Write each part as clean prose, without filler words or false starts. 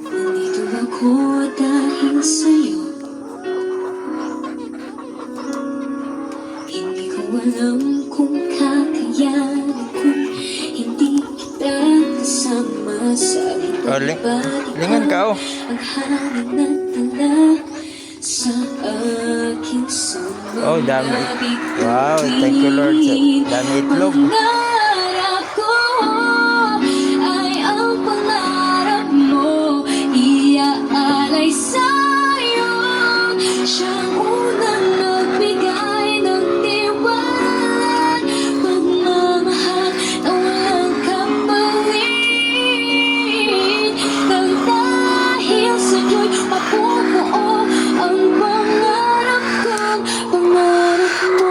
Nandito ako dahil sa'yo. Hindi ko alam kung kakayanin ko. Hindi kita kasama sa Lingan ka, oh. Ang hangin na tala sa aking sama. Oh, dami. Wow, thank you, Lord. Dami itlog. Pangarap ko ay ang pangarap mo. Iaalay sa'yo. Siyang unang nagbigay ng tiwala, pagmamahal na walang kapalit. Nang dahil sa'yo'y mapubuo ang pangarap kong pangarap mo.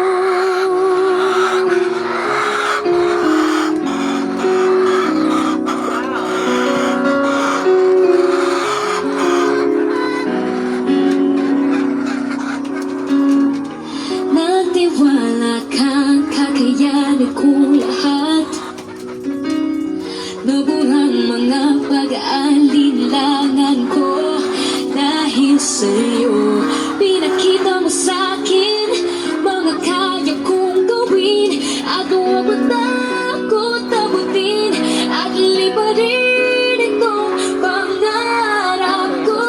Nagtiwala kang kakayanin ko lahat. Nabuhang mga pag-aalinlangan ko. Dahil sa'yo, pinakita mo sa'kin mga kaya kong gawin. At huwag mo takot abutin at liparin itong pangarap ko.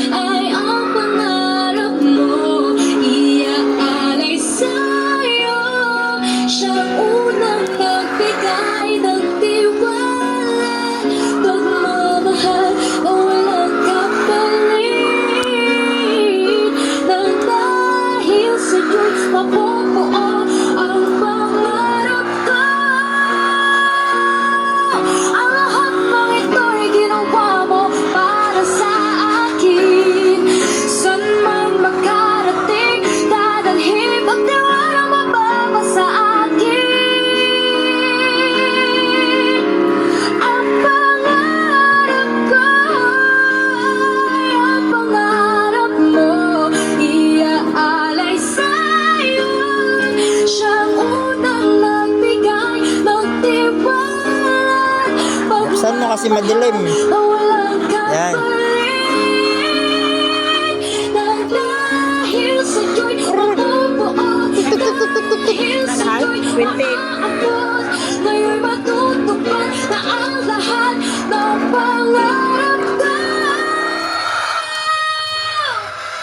Ay ang pangarap mo, iaalay sa'yo. Siyang unang nagbigay ng tiwala, pagmamahal na walang kapalit. Nang dahil sa'yo'y mapubuo ang pangarap ko. Ang lahat ng ito'y ginawa mo para sa akin. Saan man makarating, dadalhin pagtiwala mo ba sa akin? Ang pangarap ko ay ang pangarap mo. Iaalay sa'yo. Siyang unang nagbigay ng tiwala, Saan mo kasi madilim? na walang Yan. kapalit. Nang dahil sa'yo'y mabubuo, dahil sa'yo'y maaabot, ngayon'y matutupad na